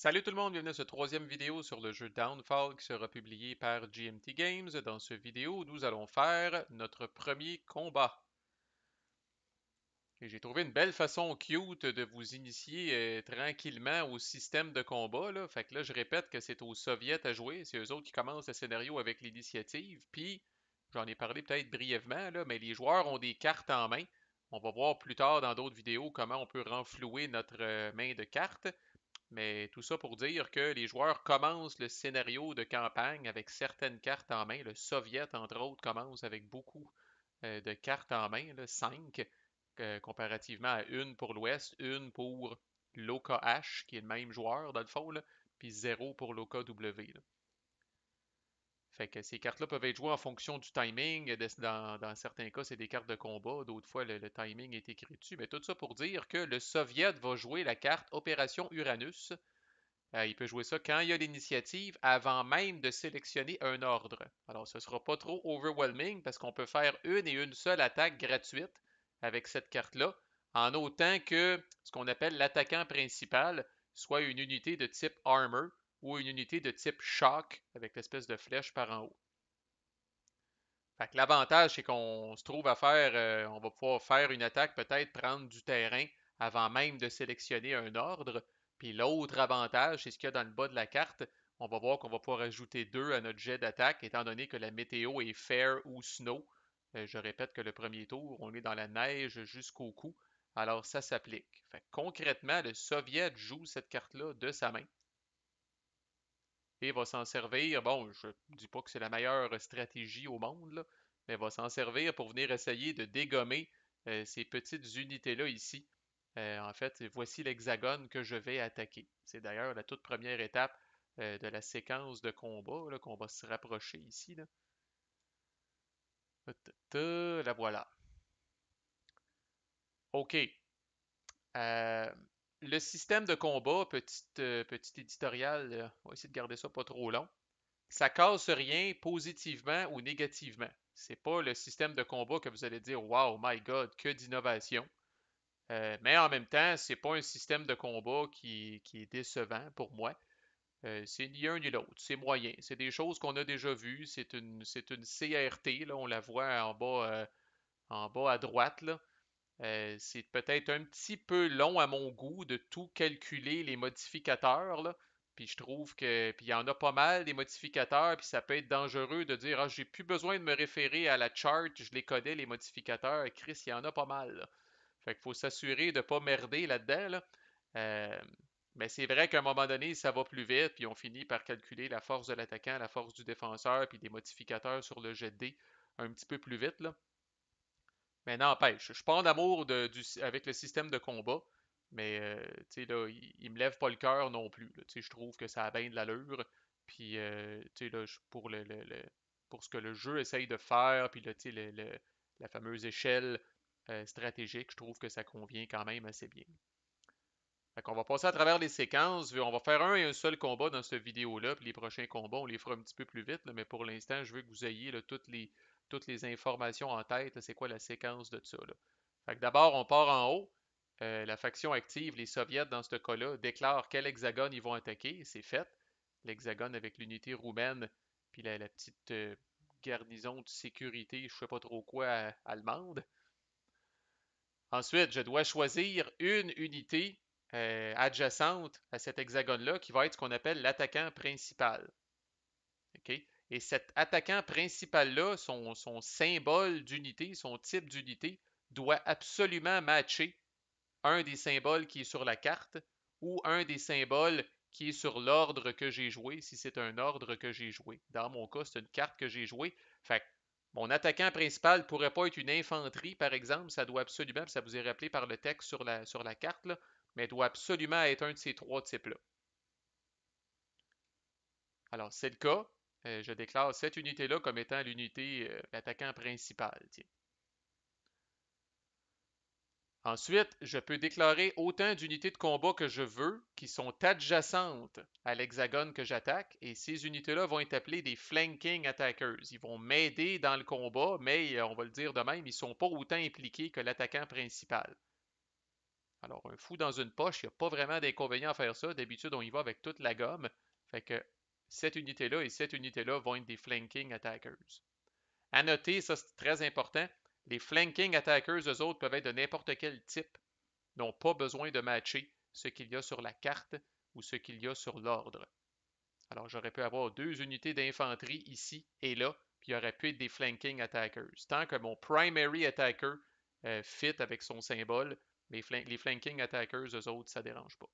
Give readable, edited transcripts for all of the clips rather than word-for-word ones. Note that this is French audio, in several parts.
Salut tout le monde, bienvenue à cette troisième vidéo sur le jeu Downfall qui sera publié par GMT Games. Dans cette vidéo, nous allons faire notre premier combat. Et j'ai trouvé une belle façon cute de vous initier tranquillement au système de combat, là. Fait que là, je répète que c'est aux Soviets à jouer. C'est eux autres qui commencent le scénario avec l'initiative. Puis, j'en ai parlé peut-être brièvement, là, mais les joueurs ont des cartes en main. On va voir plus tard dans d'autres vidéos comment on peut renflouer notre main de cartes. Mais tout ça pour dire que les joueurs commencent le scénario de campagne avec certaines cartes en main. Le Soviet, entre autres, commence avec beaucoup de cartes en main, là, 5, comparativement à une pour l'Ouest, une pour l'OKH, qui est le même joueur dans le fond, là, puis 0 pour l'OKW. Là. Fait que ces cartes-là peuvent être jouées en fonction du timing. Dans certains cas, c'est des cartes de combat. D'autres fois, le timing est écrit dessus. Mais tout ça pour dire que le Soviet va jouer la carte Opération Uranus, il peut jouer ça quand il y a l'initiative, avant même de sélectionner un ordre. Alors, ce ne sera pas trop overwhelming parce qu'on peut faire une et une seule attaque gratuite avec cette carte-là, en autant que ce qu'on appelle l'attaquant principal soit une unité de type Armor ou une unité de type Shock avec l'espèce de flèche par en haut. Fait que l'avantage, c'est qu'on se trouve à faire, on va pouvoir faire une attaque, peut-être prendre du terrain avant même de sélectionner un ordre. Puis l'autre avantage, c'est ce qu'il y a dans le bas de la carte. On va voir qu'on va pouvoir ajouter 2 à notre jet d'attaque, étant donné que la météo est fair ou snow. Je répète que le premier tour, on est dans la neige jusqu'au cou. Alors ça s'applique. Fait que concrètement, le Soviet joue cette carte-là de sa main et va s'en servir. Bon, je ne dis pas que c'est la meilleure stratégie au monde, là, mais va s'en servir pour venir essayer de dégommer ces petites unités-là ici. En fait, voici l'hexagone que je vais attaquer. C'est d'ailleurs la toute première étape de la séquence de combat là, qu'on va se rapprocher ici. Là. La voilà. OK. Euh, le système de combat, petit éditorial, on va essayer de garder ça pas trop long. Ça casse rien positivement ou négativement. C'est pas le système de combat que vous allez dire wow, my God, que d'innovation. Mais en même temps, c'est pas un système de combat qui est décevant pour moi. C'est ni un ni l'autre. C'est moyen. C'est des choses qu'on a déjà vues. C'est une CRT, là, on la voit en bas à droite. Là. C'est peut-être un petit peu long à mon goût de tout calculer les modificateurs, là. Puis je trouve que puis il y en a pas mal des modificateurs, puis ça peut être dangereux de dire ah j'ai plus besoin de me référer à la chart, je les connais les modificateurs. Chris, il y en a pas mal. Là. Fait qu'il faut s'assurer de ne pas merder là-dedans. Là. Euh, mais c'est vrai qu'à un moment donné, ça va plus vite, puis on finit par calculer la force de l'attaquant, la force du défenseur, puis des modificateurs sur le jet de dés un petit peu plus vite. Là. Mais n'empêche, je suis pas en amour avec le système de combat, mais tu sais, là, il me lève pas le cœur non plus. Là. Tu sais, je trouve que ça a bien de l'allure. Puis, tu sais, là, pour ce que le jeu essaye de faire, puis là, tu sais, la fameuse échelle stratégique, je trouve que ça convient quand même assez bien. Fait qu'on va passer à travers les séquences. On va faire un et un seul combat dans cette vidéo-là, puis les prochains combats, on les fera un petit peu plus vite, là, mais pour l'instant, je veux que vous ayez là, toutes les informations en tête. C'est quoi la séquence de ça? Là. Fait que d'abord, on part en haut. La faction active, les soviets dans ce cas-là, déclarent quel hexagone ils vont attaquer. C'est fait. L'hexagone avec l'unité roumaine, puis la petite garnison de sécurité, je sais pas trop quoi, allemande. Ensuite, je dois choisir une unité adjacente à cet hexagone-là qui va être ce qu'on appelle l'attaquant principal. OK? Et cet attaquant principal-là, son symbole d'unité, son type d'unité, doit absolument matcher un des symboles qui est sur la carte ou un des symboles qui est sur l'ordre que j'ai joué, si c'est un ordre que j'ai joué. Dans mon cas, c'est une carte que j'ai jouée. Fait que mon attaquant principal ne pourrait pas être une infanterie, par exemple. Ça doit absolument, ça vous est rappelé par le texte sur la carte, là, mais doit absolument être un de ces trois types-là. Alors, c'est le cas. Je déclare cette unité-là comme étant l'unité, l'attaquant principal. Tiens. Ensuite, je peux déclarer autant d'unités de combat que je veux qui sont adjacentes à l'hexagone que j'attaque, et ces unités-là vont être appelées des flanking attackers. Ils vont m'aider dans le combat, mais on va le dire de même, ils ne sont pas autant impliqués que l'attaquant principal. Alors, un fou dans une poche, il n'y a pas vraiment d'inconvénient à faire ça. D'habitude, on y va avec toute la gomme. Fait que cette unité-là et cette unité-là vont être des flanking attackers. À noter, ça c'est très important, les flanking attackers, eux autres, peuvent être de n'importe quel type, n'ont pas besoin de matcher ce qu'il y a sur la carte ou ce qu'il y a sur l'ordre. Alors, j'aurais pu avoir deux unités d'infanterie ici et là, puis il aurait pu être des flanking attackers. Tant que mon primary attacker fit avec son symbole, les flanking attackers, eux autres, ça ne dérange pas.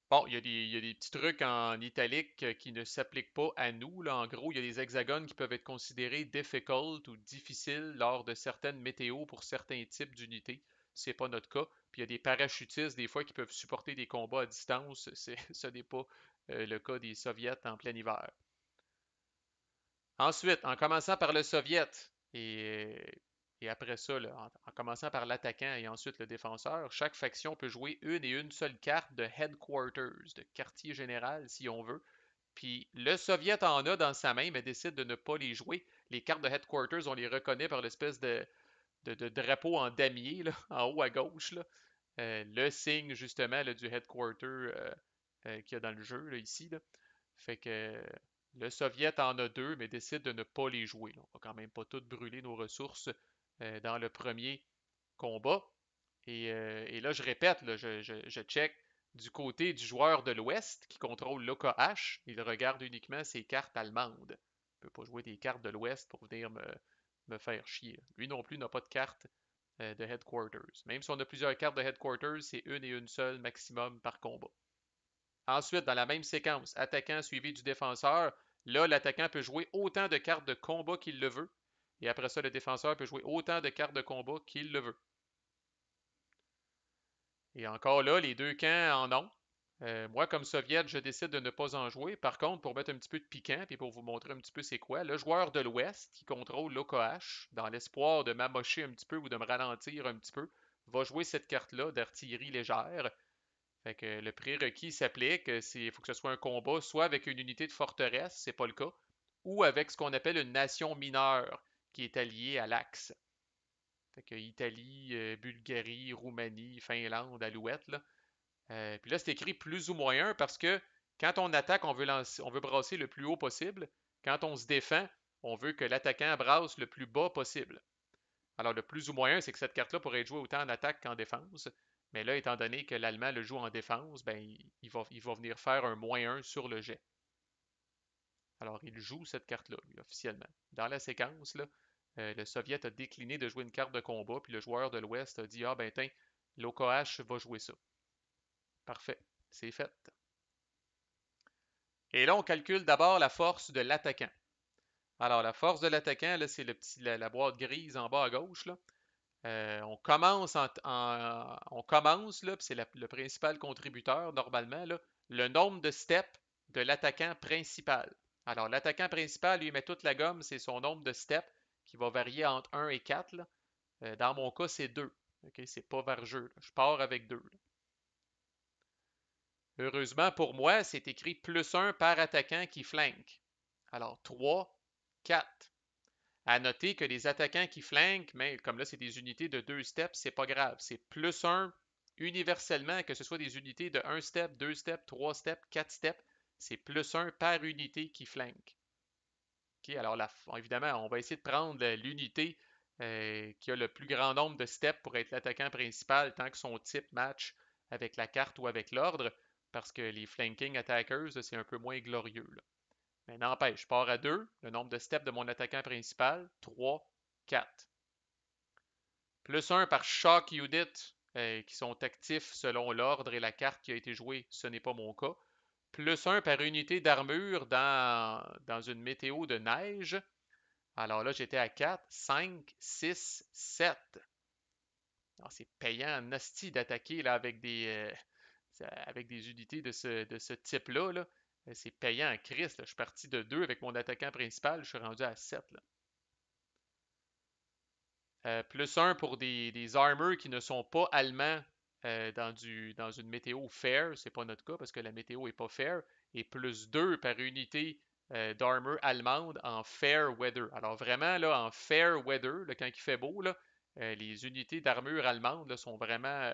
Bon, il y a des petits trucs en italique qui ne s'appliquent pas à nous, là. En gros, il y a des hexagones qui peuvent être considérés difficult ou difficiles lors de certaines météos pour certains types d'unités. C'est pas notre cas. Puis il y a des parachutistes, des fois, qui peuvent supporter des combats à distance. Ce n'est pas le cas des soviets en plein hiver. Ensuite, en commençant par le soviet et après ça, là, en commençant par l'attaquant et ensuite le défenseur, chaque faction peut jouer une et une seule carte de headquarters, de quartier général si on veut. Puis le soviet en a dans sa main, mais décide de ne pas les jouer. Les cartes de headquarters, on les reconnaît par l'espèce de drapeau en damier là, en haut à gauche. Là. Le signe justement là, du headquarter qu'il y a dans le jeu là, ici. Là. Fait que le Soviet en a deux, mais décide de ne pas les jouer. On va quand même pas toutes brûler nos ressources dans le premier combat. Et là, je répète, là, je check du côté du joueur de l'Ouest qui contrôle l'OKH. Il regarde uniquement ses cartes allemandes. Il ne peut pas jouer des cartes de l'Ouest pour venir me faire chier. Lui non plus n'a pas de carte de Headquarters. Même si on a plusieurs cartes de Headquarters, c'est une et une seule maximum par combat. Ensuite, dans la même séquence, attaquant suivi du défenseur, là, l'attaquant peut jouer autant de cartes de combat qu'il le veut. Et après ça, le défenseur peut jouer autant de cartes de combat qu'il le veut. Et encore là, les deux camps en ont. Moi, comme soviète, je décide de ne pas en jouer. Par contre, pour mettre un petit peu de piquant, puis pour vous montrer un petit peu c'est quoi, le joueur de l'Ouest qui contrôle l'OKH, dans l'espoir de m'amocher un petit peu ou de me ralentir un petit peu, va jouer cette carte-là d'artillerie légère. Fait que le prérequis s'applique. Il faut que ce soit un combat soit avec une unité de forteresse, c'est pas le cas, ou avec ce qu'on appelle une nation mineure qui est alliée à l'Axe. Fait que Italie, Bulgarie, Roumanie, Finlande, Alouette, là. Puis là, c'est écrit plus ou moins un parce que quand on attaque, on veut brasser le plus haut possible. Quand on se défend, on veut que l'attaquant brasse le plus bas possible. Alors, le plus ou moins un, c'est que cette carte-là pourrait être jouée autant en attaque qu'en défense. Mais là, étant donné que l'Allemand le joue en défense, ben, il va venir faire un moins un sur le jet. Alors, il joue cette carte-là, lui, officiellement. Dans la séquence, là, le Soviet a décliné de jouer une carte de combat, puis le joueur de l'Ouest a dit ah ben tiens, l'OKH va jouer ça. Parfait, c'est fait. Et là, on calcule d'abord la force de l'attaquant. Alors, la force de l'attaquant, là, c'est la boîte grise en bas à gauche. Là. On commence, on commence là, puis c'est le principal contributeur normalement, là, le nombre de steps de l'attaquant principal. Alors, l'attaquant principal, lui, met toute la gomme, c'est son nombre de steps qui va varier entre 1 et 4. Là. Dans mon cas, c'est 2. Okay? C'est pas vargeux. Là. Je pars avec 2. Heureusement pour moi, c'est écrit plus 1 par attaquant qui flanque. Alors, 3, 4. À noter que les attaquants qui flanquent, mais comme là, c'est des unités de 2 steps, c'est pas grave. C'est plus 1 universellement, que ce soit des unités de 1 step, 2 steps, 3 steps, 4 steps, c'est plus 1 par unité qui flanque. Okay, alors, évidemment, on va essayer de prendre l'unité qui a le plus grand nombre de steps pour être l'attaquant principal tant que son type match avec la carte ou avec l'ordre, parce que les flanking attackers, c'est un peu moins glorieux. Là. Mais n'empêche, je pars à 2, le nombre de steps de mon attaquant principal, 3, 4. Plus 1 par shock unit qui sont actifs selon l'ordre et la carte qui a été jouée, ce n'est pas mon cas. Plus 1 par unité d'armure dans une météo de neige. Alors là, j'étais à 4, 5, 6, 7. Alors, c'est payant en asti d'attaquer là, avec des unités de ce type-là. Là. C'est payant en Christ. Là. Je suis parti de 2 avec mon attaquant principal, je suis rendu à 7. Là. Plus 1 pour des armors qui ne sont pas allemands dans une météo fair. C'est pas notre cas parce que la météo est pas fair. Et plus 2 par unité d'armor allemande en fair weather. Alors vraiment, là, en fair weather, là, quand il fait beau, là, Les unités d'armure allemandes là, sont vraiment,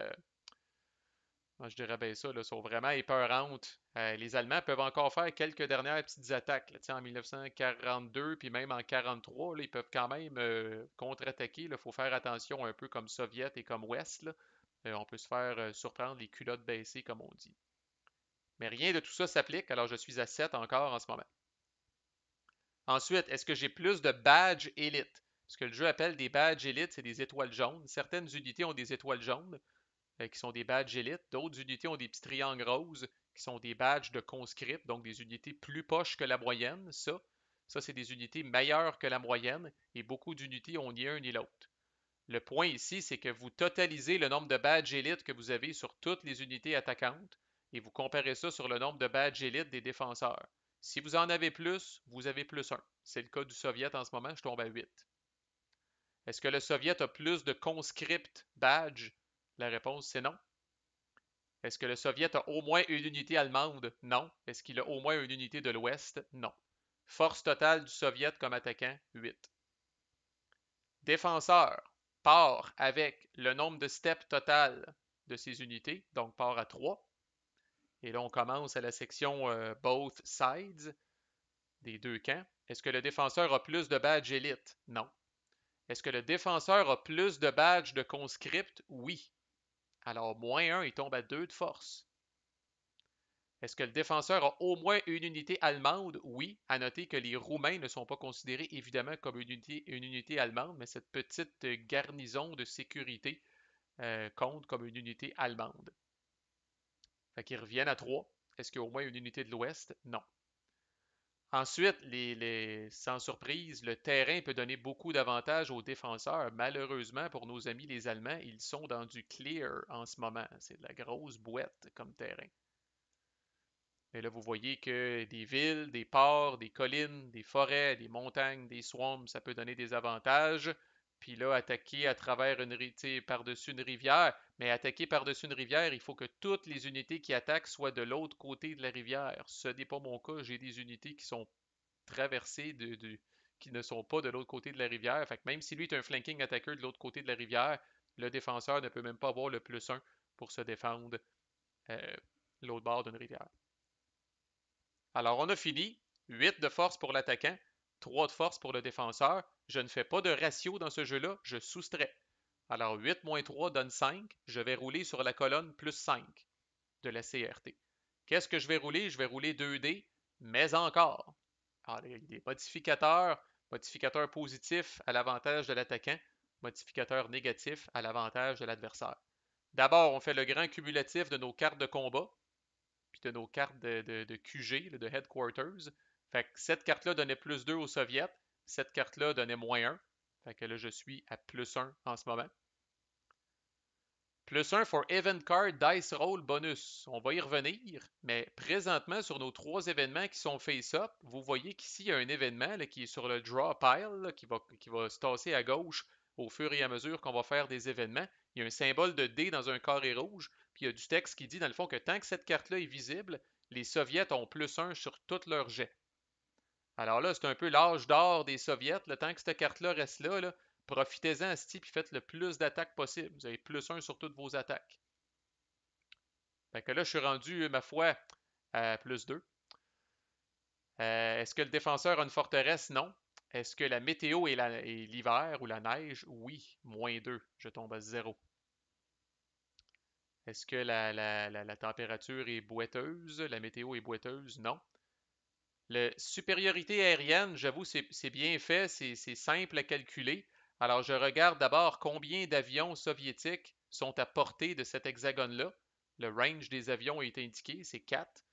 moi je dirais bien ça, là, sont vraiment épeurantes. Les Allemands peuvent encore faire quelques dernières petites attaques. Là, en 1942, puis même en 1943, là, ils peuvent quand même contre-attaquer. Il faut faire attention un peu comme Soviet et comme Ouest. Là. On peut se faire surprendre les culottes baissées, comme on dit. Mais rien de tout ça s'applique, alors je suis à 7 encore en ce moment. Ensuite, est-ce que j'ai plus de badges élites? Ce que le jeu appelle des badges élites, c'est des étoiles jaunes. Certaines unités ont des étoiles jaunes, qui sont des badges élites. D'autres unités ont des petits triangles roses, qui sont des badges de conscripts, donc des unités plus poches que la moyenne. Ça c'est des unités meilleures que la moyenne, et beaucoup d'unités ont ni un ni l'autre. Le point ici, c'est que vous totalisez le nombre de badges élites que vous avez sur toutes les unités attaquantes et vous comparez ça sur le nombre de badges élites des défenseurs. Si vous en avez plus, vous avez plus 1. C'est le cas du Soviet en ce moment, je tombe à 8. Est-ce que le Soviet a plus de conscript badges? La réponse, c'est non. Est-ce que le Soviet a au moins une unité allemande? Non. Est-ce qu'il a au moins une unité de l'Ouest? Non. Force totale du Soviet comme attaquant, 8. Défenseur part avec le nombre de steps total de ses unités, donc part à 3. Et là, on commence à la section Both Sides, des deux camps. Est-ce que le défenseur a plus de badges élite? Non. Est-ce que le défenseur a plus de badges de conscript? Oui. Alors, moins 1, il tombe à 2 de force. Est-ce que le défenseur a au moins une unité allemande? Oui. À noter que les Roumains ne sont pas considérés évidemment comme une unité allemande, mais cette petite garnison de sécurité compte comme une unité allemande. Fait qu'ils reviennent à 3. Est-ce qu'il y a au moins une unité de l'Ouest? Non. Ensuite, sans surprise, le terrain peut donner beaucoup d'avantages aux défenseurs. Malheureusement, pour nos amis les Allemands, ils sont dans du clear en ce moment. C'est de la grosse boîte comme terrain. Et là, vous voyez que des villes, des ports, des collines, des forêts, des montagnes, des swamps, ça peut donner des avantages. Puis là, attaquer à travers par-dessus une rivière. Mais attaquer par-dessus une rivière, il faut que toutes les unités qui attaquent soient de l'autre côté de la rivière. Ce n'est pas mon cas. J'ai des unités qui sont traversées qui ne sont pas de l'autre côté de la rivière. Fait que même si lui est un flanking attaqueur de l'autre côté de la rivière, le défenseur ne peut même pas avoir le plus 1 pour se défendre euh, l'autre bord d'une rivière. Alors, on a fini. 8 de force pour l'attaquant, 3 de force pour le défenseur. Je ne fais pas de ratio dans ce jeu-là, je soustrais. Alors, 8 moins 3 donne 5. Je vais rouler sur la colonne plus 5 de la CRT. Qu'est-ce que je vais rouler? Je vais rouler 2D, mais encore. Alors, il y a des modificateurs. Modificateur positif à l'avantage de l'attaquant. Modificateur négatif à l'avantage de l'adversaire. D'abord, on fait le grand cumulatif de nos cartes de combat puis de nos cartes de QG, de Headquarters. Fait que cette carte-là donnait plus 2 aux Soviets. Cette carte-là donnait moins 1. Fait que là, je suis à plus 1 en ce moment. Plus 1 for Event Card Dice Roll Bonus. On va y revenir, mais présentement, sur nos 3 événements qui sont face-up, vous voyez qu'ici, il y a un événement là, qui est sur le Draw Pile, là, qui va se tasser à gauche au fur et à mesure qu'on va faire des événements. Il y a un symbole de D dans un carré rouge, puis il y a du texte qui dit, dans le fond, que tant que cette carte-là est visible, les Soviets ont plus 1 sur tous leurs jets. Alors là, c'est un peu l'âge d'or des Soviets. Le temps que cette carte-là reste là, profitez-en, Asti, puis faites le plus d'attaques possible. Vous avez plus 1 sur toutes vos attaques. Fait que là, je suis rendu, ma foi, à plus 2. Est-ce que le défenseur a une forteresse? Non. Est-ce que la météo est l'hiver ou la neige? Oui, moins 2. Je tombe à 0. Est-ce que la température est boiteuse? La météo est boiteuse? Non. La supériorité aérienne, j'avoue, c'est bien fait, c'est simple à calculer. Alors, je regarde d'abord combien d'avions soviétiques sont à portée de cet hexagone-là. Le range des avions est indiqué, c'est 4.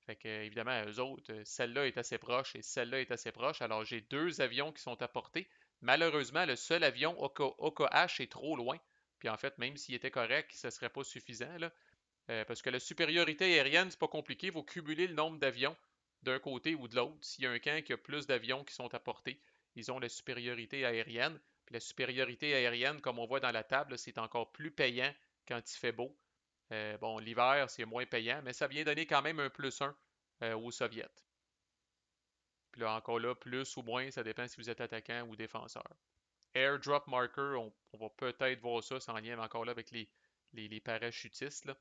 Fait que, évidemment, eux autres, celle-là est assez proche et celle-là est assez proche. Alors, j'ai 2 avions qui sont à portée. Malheureusement, le seul avion OKH est trop loin. Puis en fait, même s'il était correct, ce ne serait pas suffisant, là. Parce que la supériorité aérienne, c'est pas compliqué. Il faut cumuler le nombre d'avions d'un côté ou de l'autre. S'il y a un camp qui a plus d'avions qui sont à portée, ils ont la supériorité aérienne. Puis la supériorité aérienne, comme on voit dans la table, c'est encore plus payant quand il fait beau. Bon, l'hiver, c'est moins payant, mais ça vient donner quand même un plus 1 aux Soviets. Puis là, encore là, plus ou moins, ça dépend si vous êtes attaquant ou défenseur. airdrop marker, on va peut-être voir ça, c'est en lien encore là avec les parachutistes, là.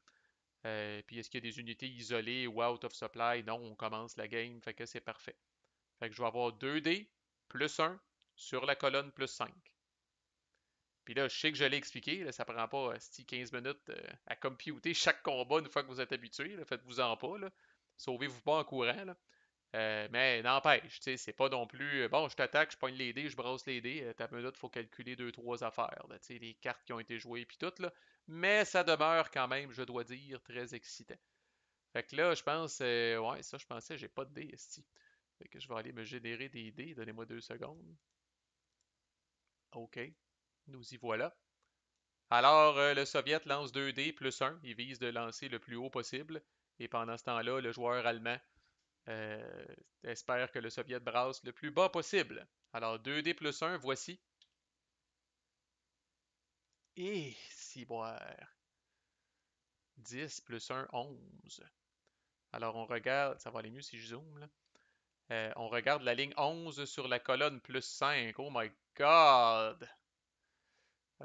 Puis est-ce qu'il y a des unités isolées ou out of supply? Non, on commence la game, fait que c'est parfait. Fait que je vais avoir 2D plus 1 sur la colonne plus 5. Puis là, je sais que je l'ai expliqué, là, ça prend pas 15 minutes à computer chaque combat une fois que vous êtes habitué. Faites-vous-en pas. Là. Sauvez-vous pas en courant. Là. Mais n'empêche, c'est pas non plus. Bon, je t'attaque, je pogne les dés, je brasse les dés. T'as une minute, il faut calculer deux, trois affaires. Là, les cartes qui ont été jouées, puis tout. Là. Mais ça demeure quand même, je dois dire, très excitant. Fait que là, je pense. Ouais, ça, je pensais, j'ai pas de dés, esti. Fait que je vais aller me générer des dés. Donnez-moi 2 secondes. OK. Nous y voilà. Alors, le Soviet lance 2 dés plus 1. Il vise de lancer le plus haut possible. Et pendant ce temps-là, le joueur allemand euh, espère que le Soviet brasse le plus bas possible. Alors, 2 dés plus 1, voici. Et ciboire. 10 plus 1, 11. Alors, on regarde. Ça va aller mieux si je zoome, là. On regarde la ligne 11 sur la colonne plus 5. Oh my God!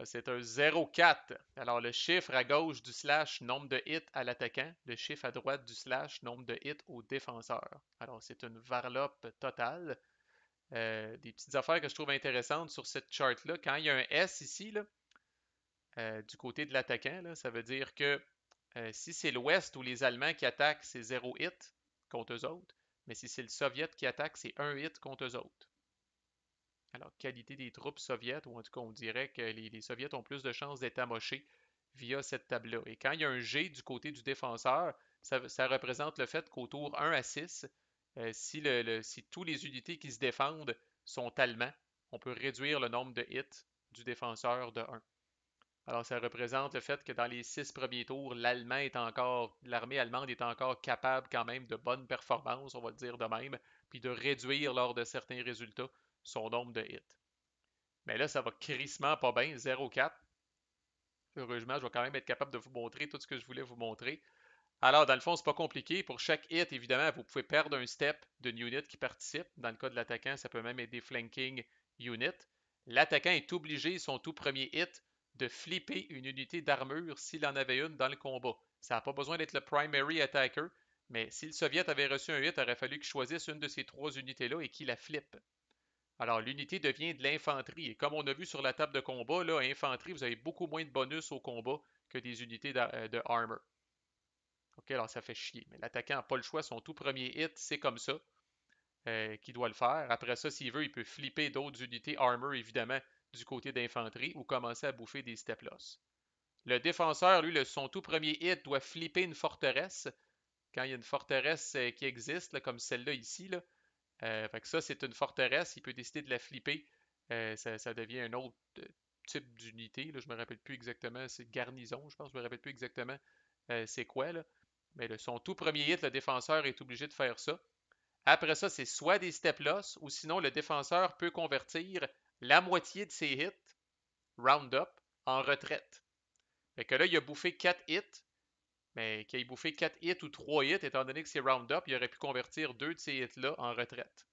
C'est un 0,4. Alors, le chiffre à gauche du slash, nombre de hits à l'attaquant. Le chiffre à droite du slash, nombre de hits au défenseur. Alors, c'est une varlope totale. Des petites affaires que je trouve intéressantes sur cette chart-là. Quand il y a un S ici, là, du côté de l'attaquant, là, ça veut dire que si c'est l'Ouest ou les Allemands qui attaquent, c'est 0 hit contre eux autres. Mais si c'est le Soviet qui attaque, c'est 1 hit contre eux autres. Alors, qualité des troupes soviètes, ou en tout cas, on dirait que les Soviets ont plus de chances d'être amochés via cette table-là. Et quand il y a un G du côté du défenseur, ça représente le fait qu'au tour 1 à 6, si tous les unités qui se défendent sont allemands, on peut réduire le nombre de hits du défenseur de 1. Alors, ça représente le fait que dans les 6 premiers tours, l'armée allemande est encore capable quand même de bonnes performances, on va le dire de même, puis de réduire lors de certains résultats son nombre de hits. Mais là, ça va crissement pas bien, 0,4. Heureusement, je vais quand même être capable de vous montrer tout ce que je voulais vous montrer. Alors, dans le fond, c'est pas compliqué. Pour chaque hit, évidemment, vous pouvez perdre un step d'une unit qui participe. Dans le cas de l'attaquant, ça peut même être des flanking units. L'attaquant est obligé, son tout premier hit, de flipper une unité d'armure s'il en avait une dans le combat. Ça n'a pas besoin d'être le primary attacker, mais si le Soviet avait reçu un hit, il aurait fallu qu'il choisisse une de ces trois unités-là et qu'il la flippe. Alors, l'unité devient de l'infanterie. Et comme on a vu sur la table de combat, là, infanterie, vous avez beaucoup moins de bonus au combat que des unités de armor. OK, alors ça fait chier. Mais l'attaquant n'a pas le choix. Son tout premier hit, c'est comme ça qu'il doit le faire. Après ça, s'il veut, il peut flipper d'autres unités armor, évidemment, du côté d'infanterie ou commencer à bouffer des step loss. Le défenseur, lui, son tout premier hit doit flipper une forteresse. Quand il y a une forteresse qui existe, là, comme celle-là ici, là, fait que ça, c'est une forteresse. Il peut décider de la flipper. Ça devient un autre type d'unité. Je me rappelle plus exactement. C'est garnison, je pense. Je me rappelle plus exactement c'est quoi. Là. Mais son tout premier hit, le défenseur est obligé de faire ça. Après ça, c'est soit des step loss ou sinon le défenseur peut convertir la moitié de ses hits, round up, en retraite. Fait que là, il a bouffé 4 hits. Mais qu'il ait bouffé 4 hits ou 3 hits, étant donné que c'est round up, il aurait pu convertir 2 de ces hits-là en retraite.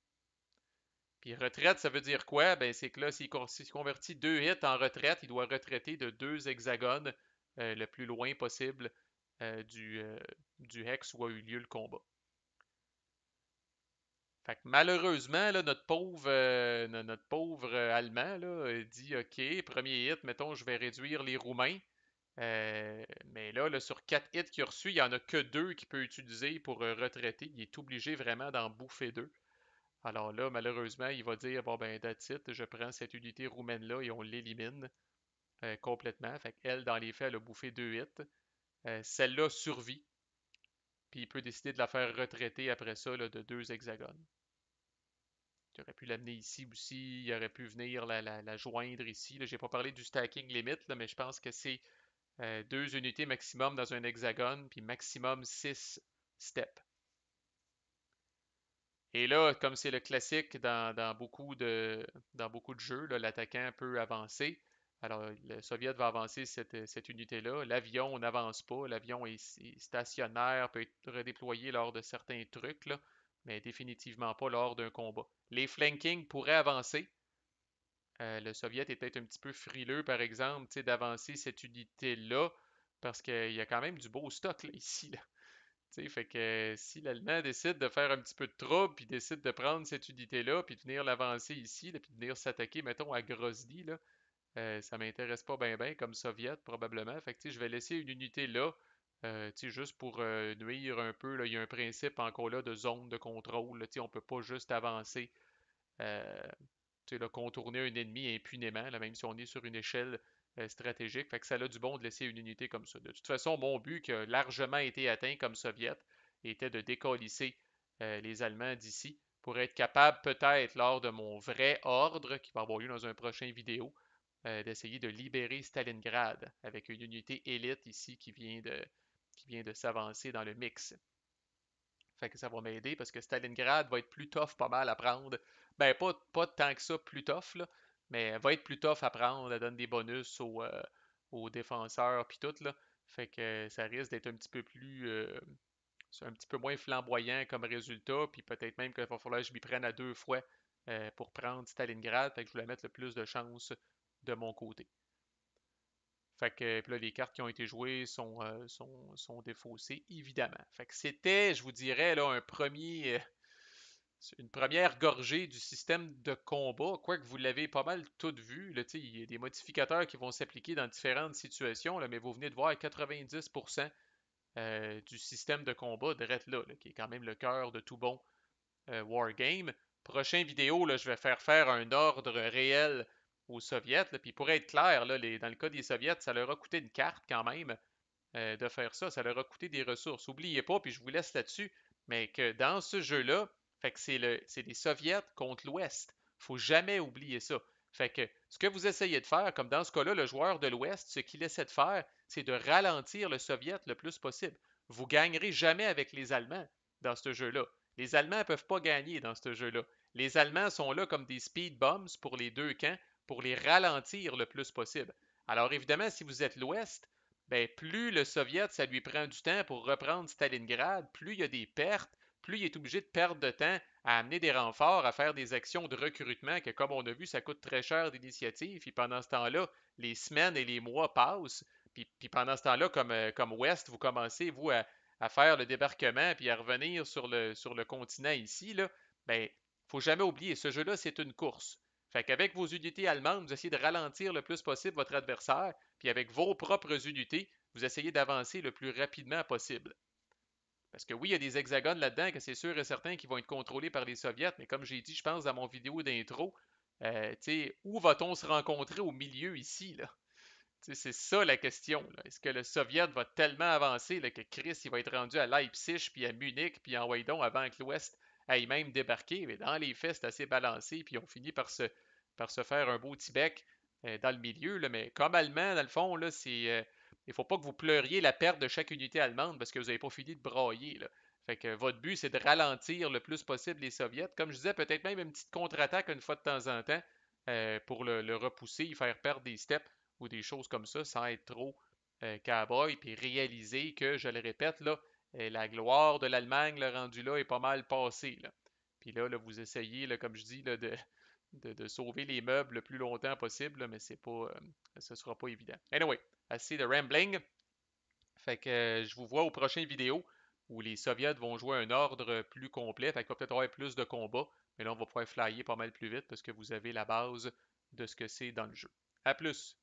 Puis retraite, ça veut dire quoi? Ben, c'est que là, s'il convertit 2 hits en retraite, il doit retraiter de 2 hexagones le plus loin possible du hex où a eu lieu le combat. Fait que malheureusement, là, notre pauvre Allemand là, dit OK, premier hit, mettons, je vais réduire les Roumains. Mais là, sur 4 hits qu'il a reçus, il n'y en a que 2 qu'il peut utiliser pour retraiter. Il est obligé vraiment d'en bouffer 2. Alors là, malheureusement, il va dire, bon ben, that's it, je prends cette unité roumaine-là et on l'élimine complètement. Fait qu'elle, dans les faits, elle a bouffé 2 hits. Celle-là survit, puis il peut décider de la faire retraiter après ça là, de 2 hexagones. Il aurait pu l'amener ici aussi, il aurait pu venir la joindre ici. J'ai pas parlé du stacking limit, là, mais je pense que c'est 2 unités maximum dans un hexagone, puis maximum 6 steps. Et là, comme c'est le classique dans beaucoup de jeux, l'attaquant peut avancer. Alors, le Soviet va avancer cette unité-là. L'avion n'avance pas. L'avion est stationnaire, peut être redéployé lors de certains trucs, là, mais définitivement pas lors d'un combat. Les flanking pourraient avancer, Le Soviet est peut-être un petit peu frileux, par exemple, tu sais, d'avancer cette unité-là, parce qu'il y a quand même du beau stock là, ici, là. Tu sais, fait que si l'Allemand décide de faire un petit peu de trouble, puis décide de prendre cette unité-là, puis de venir l'avancer ici, là, puis de venir s'attaquer, mettons, à Grozny, là, ça m'intéresse pas bien ben comme Soviet, probablement. Fait que, tu sais, je vais laisser une unité là, tu sais, juste pour nuire un peu, là. Il y a un principe encore là de zone de contrôle, là. Tu sais, on peut pas juste avancer, euh, tu sais, là, contourner un ennemi impunément, là, même si on est sur une échelle stratégique. Fait que ça a du bon de laisser une unité comme ça. De toute façon, mon but, qui a largement été atteint comme Soviet, était de décalisser les Allemands d'ici pour être capable, peut-être, lors de mon vrai ordre, qui va avoir lieu dans un prochain vidéo, d'essayer de libérer Stalingrad avec une unité élite ici qui vient de s'avancer dans le mix. Fait que ça va m'aider parce que Stalingrad va être plus tough pas mal à prendre. Ben, pas tant que ça plus tough, là, mais elle va être plus tough à prendre. Elle donne des bonus aux défenseurs puis tout, là. Fait que ça risque d'être un petit peu moins flamboyant comme résultat, puis peut-être même qu'il va falloir que je m'y prenne à 2 fois pour prendre Stalingrad. Fait que je voulais mettre le plus de chance de mon côté. Fait que puis là, les cartes qui ont été jouées sont défaussées, évidemment. Fait que c'était, je vous dirais, là, une première gorgée du système de combat, quoique vous l'avez pas mal tout vu. Là, il y a des modificateurs qui vont s'appliquer dans différentes situations, là, mais vous venez de voir 90% du système de combat de là, qui est quand même le cœur de tout bon Wargame. Prochaine vidéo, là, je vais faire un ordre réel aux Soviets. Puis pour être clair, là, dans le cas des Soviets, ça leur a coûté une carte quand même de faire ça. Ça leur a coûté des ressources. N'oubliez pas, puis je vous laisse là-dessus, mais que dans ce jeu-là, fait que c'est les Soviets contre l'Ouest. Faut jamais oublier ça. Fait que ce que vous essayez de faire, comme dans ce cas-là, le joueur de l'Ouest, ce qu'il essaie de faire, c'est de ralentir le Soviet le plus possible. Vous gagnerez jamais avec les Allemands dans ce jeu-là. Les Allemands ne peuvent pas gagner dans ce jeu-là. Les Allemands sont là comme des speed bombs pour les deux camps pour les ralentir le plus possible. Alors évidemment, si vous êtes l'Ouest, ben, plus le Soviet, ça lui prend du temps pour reprendre Stalingrad, plus il y a des pertes, plus il est obligé de perdre de temps à amener des renforts, à faire des actions de recrutement, que comme on a vu, ça coûte très cher d'initiative. Puis pendant ce temps-là, les semaines et les mois passent. Puis pendant ce temps-là, comme Ouest, vous commencez, vous, à faire le débarquement, puis à revenir sur le continent ici, là, ben, faut jamais oublier, ce jeu-là, c'est une course. Fait qu'avec vos unités allemandes, vous essayez de ralentir le plus possible votre adversaire, puis avec vos propres unités, vous essayez d'avancer le plus rapidement possible. Parce que oui, il y a des hexagones là-dedans que c'est sûr et certain qui vont être contrôlés par les soviets, mais comme j'ai dit, je pense dans mon vidéo d'intro, où va-t-on se rencontrer au milieu ici, là? C'est ça la question. Est-ce que le Soviet va tellement avancer là, que Chris il va être rendu à Leipzig, puis à Munich, puis en Waydon avant que l'Ouest aille même débarquer? Mais dans les faits, c'est assez balancé, puis on finit par se faire un beau Tibet dans le milieu. Là. Mais comme Allemand, dans le fond, là, il ne faut pas que vous pleuriez la perte de chaque unité allemande parce que vous n'avez pas fini de brailler. Là. Fait que votre but, c'est de ralentir le plus possible les Soviets. Comme je disais, peut-être même une petite contre-attaque une fois de temps en temps pour le repousser, y faire perdre des steps ou des choses comme ça sans être trop cowboy, puis réaliser que, je le répète, là, la gloire de l'Allemagne, le rendu là, est pas mal passée. Là. Puis là, vous essayez, là, comme je dis, là, de sauver les meubles le plus longtemps possible, là, mais ce sera pas évident. Anyway, assez de rambling. Fait que je vous vois aux prochaines vidéos où les Soviets vont jouer un ordre plus complet. Fait qu'il va peut-être avoir plus de combats, mais là, on va pouvoir flyer pas mal plus vite parce que vous avez la base de ce que c'est dans le jeu. À plus!